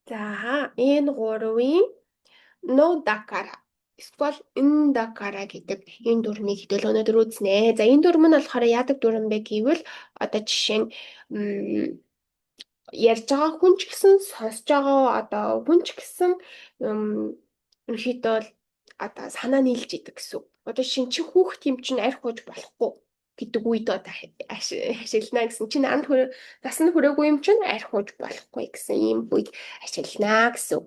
За энэ гурвын no dakara эсвэл in dakara гэдэг энэ дүрмийг хэдэл өнөөдөр үзнэ. За энэ дүрм нь болохоор яадаг дүрм бэ гэвэл одоо жишээ нь ярьж байгаа хүн ч гэсэн сонсож байгаа одоо хүн ч гэсэн ерөөхдөө одоо санаа нийлж идэг гэсэн. Одоо чи хүүхд юм чинь арх ууж болохгүй гэдэг үед одоо ашиглана гэсэн. Чи насанд хүрээгүй юм чинь арх ууж болохгүй гэсэн ийм үед ашиглана гэсэн.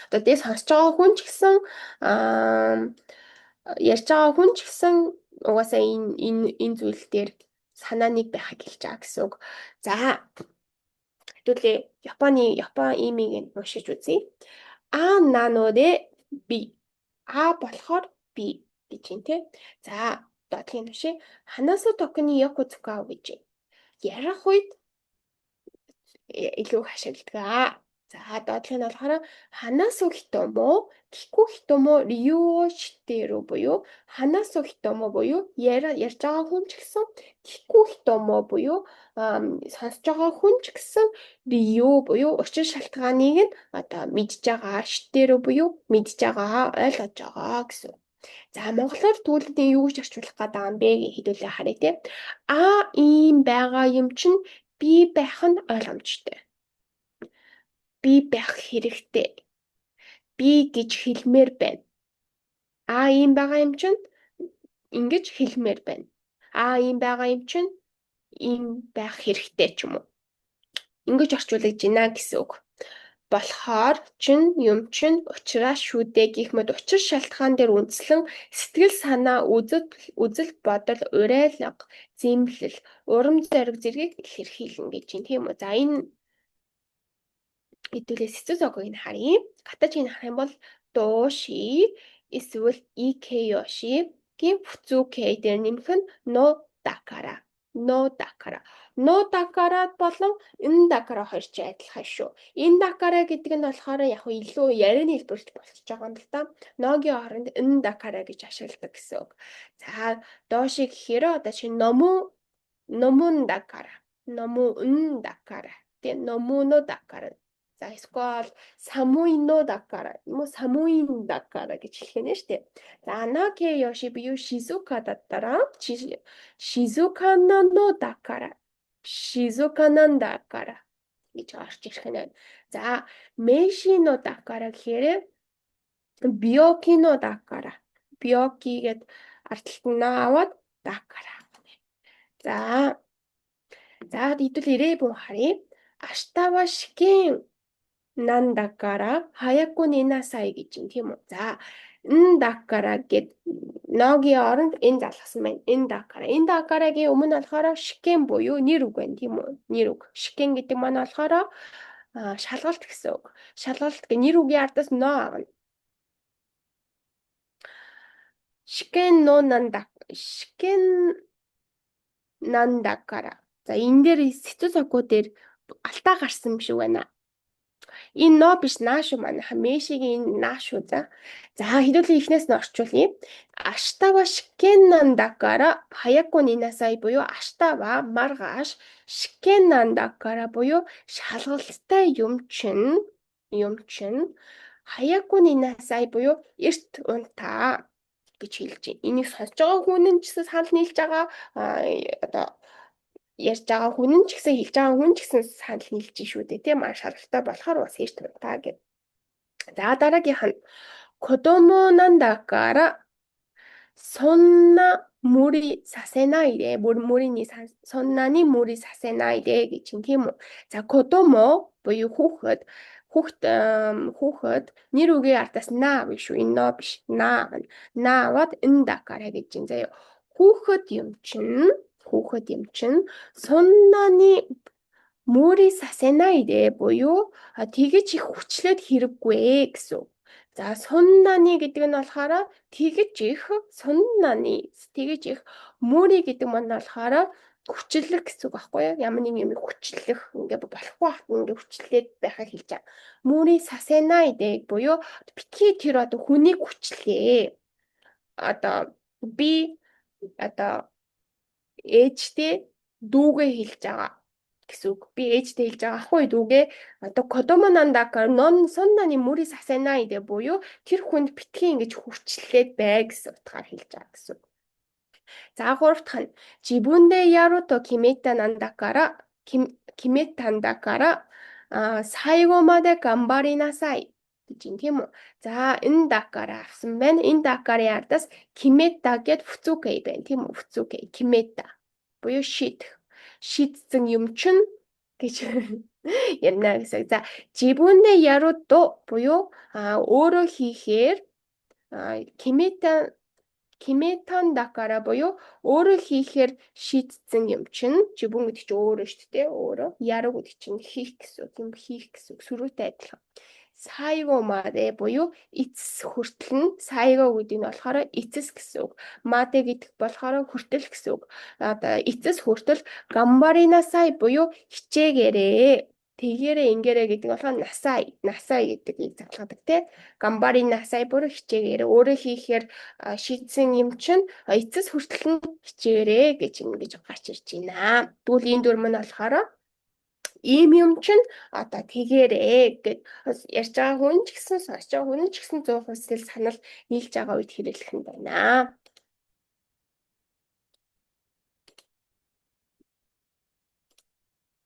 Одоо дээс сонсож байгаа хүн ч гэсэн ярьж байгаа хүн ч гэсэн угаасаа энэ зүйл дээр санаа нэг байхыг хэлж байгаа гэсэн үг. За хэдүүлээ Япон имийг уншиж үзье. А наноде би. А болохоор би гэж юм те. За доотлын түшээ. Ханасу токны яку цукав гэж. Ярах үед илүү ашигладаг. За доотлын нь болохоор ханасу хитомо кику хитомо рyu о shitteru буюу ханасу хитомо буюу ярьж байгаа хүн ч гэсэн кику хитомо буюу сонсож байгаа хүн ч гэсэн рyu буюу учир шалтгааныг нь одоо мэдж байгаа shitteru буюу мэдж байгаа ойлгож байгаа гэсэн. За монголоор түүлд нь юу гэж орчуулах гэдэг юм бэ хэдүүлээ харъя те. А ийм байгаа юм чинь би байх нь ойлгомжтой. Би байх хэрэгтэй. Би гэж хэлмээр байна. А ийм байгаа юм чинь ингэж хэлмээр байна. А ийм байгаа юм чинь ийм байх хэрэгтэй ч юм уу. Ингэж орчуулж байна гэсэн үг. Болохоор чин юм чин учраас шүү дээ гэх мэт учир шалтгаан дээр үндэслэн сэтгэл санаа үзэл бодол уриалга зэмлэл урам зориг зэргийг илэрхийлнэ гэж юм тийм үү. За энэ хэдүүлээ сэцүү зогыг нь харъя. Катачийг харах юм бол доши эсвэл икёши гин фуцукей дээр нэмэх нь но дакара. No dakara. No dakara болон in dakara хоёр ч адилхан шүү. In dakara гэдэг нь болохоор яг илүү ярианы хэлбэрч болчихж байгаа юм л да. Ногийн оронд in dakara гэж ашигладаг гэсэн үг. За дооши гэхээр одоо чи номун dakara. Номун dakara. Тэгээ номуно dakara. За эсвэл самуино dakara. Самуин dakara гэж хэлэх нь шүү дээ. За наке ёши бию шизука даттараа шизуканано dakara. Шизуканан dakara гэж орж ирэх нь. За мешино dakara гэхээр биокино dakara. Биоки гэд ардталт нь аваад dakara. За хэдүүл ирээ бун харъя. Аштава шикен нандакара хаяку нинасай гэж юм тийм үү. За дакара гэд ногийн оронд энэ залгасан байна. Энэ дакарагийн өмнө болохоор шикен буюу нэр үг байна тийм үү. Нэр үг. Шикен гэдэг маань болохоор шалгалт гэсэн үг. Шалгалт гэ нэр үгийн ардаас но авна. Шикен нандакара. За энэ дээр сэцүү цогцоо дээр алтаа гарсан юм шиг байна. Энэ но биш наа шүү манайха мэшигийн наа шүү за. За хэдүүлээ ихнээс нь орчуулъя. Аштава шикеннандакара хаяку нинасай буюу аштава маргааш шикеннандакара буюу шалгалттай юм чинь хаяку нинасай буюу эрт унтаа гэж хэлж байна. Энийг сонсож байгаа хүн нь ч гэсэн санал нийлж байгаа одоо ярьж байгаа хүн нь ч гэсэн хэлж байгаа хүн ч гэсэн санал нийлж шүү дээ тийм аа шалгалтай болохоор бас эрт унтаа гэв. За дараагийнх нь Кодомо нандакара сонна мури сасенай дэ мурины соннаны мури сасенай дэ гэж юм тийм үү. За кодомо буюу хүүхэд нэр үгийн ардаас наа биш шүү. Энэ но биш. Наавад дакара гэж юм заяа. Хүүхэд юм чинь соннаны мури сасенай дэ буюу тэгэж их хүчлээд хэрэггүй гэсэн. За соннаны гэдэг нь болохоор тэгэж их мөри гэдэг маань болохоор хүчлэх гэсэн үг байхгүй юу? Ямар нэг юм хүчлэх ингээ болохгүй ингээ хүчлээд байхаа хэлж байгаа. Мөри сасенай дэг буюу битгий тэр одоо хүнийг хүчлээ. Одоо би одоо ээжтэй дүүгээ хэлж байгаа гэсэн үг. Би ээжтэй хэлж байгаа ахгүй дүүгээ одоо кодомо нандакара нон соннаны мөри сасенай дэ буюу тэр хүнд битгий ингэж хүрчлээд бай гэсэн утгаар хэлж байгаа гэсэн үг. За гурав дахь нь жибүндэ яру то кимета нандакара киметандакара сайго маде гамбаринасай гэж юм тийм үү. За энэ дакара авсан байна. Энэ дакарын ардаас кимета гэд фуцукэй байна тийм үү. Фуцукэй кимета буюу шийдсэн юм чинь гэж ярина гэсэн. За жибүндэ яру то буюу өөрөө хийхээр киметан дакара буюу өөрөө хийхээр шийдсэн юм чинь жибүн гэдэг чинь өөрөө шүү дээ. Өөрөө яру гэдэг чинь хийх гэсэн үг. Юм хийх гэсэн үг. Сүрүүтэй адилхан. Сайго маде буюу эцэс хүртэл нь сайго гэдэг нь болохоор эцэс гэсэн үг. Маде гэдэг болохоор хүртэл гэсэн үг. Одоо эцэс хүртэл гамбаринасай буюу хичээгээрээ. Тэгээрээ ингээрээ гэдэг нь болохоор насай гэдгийг задлгадаг тий. Гамбаринасай буюу хичээгээрээ. Өөрөө хийхээр шийдсэн юм чинь эцэс хүртэл нь хичээгээрээ гэж ингэж гарч ирж байна. Тэгвэл энэ дүр мань болохоор ийм юм чинь одоо тэгээрээ гэд ярьж байгаа хүн ч гэсэн сонсож байгаа хүн ч гэсэн 100% санал нийлж байгаа үед хэрэглэх юм байна.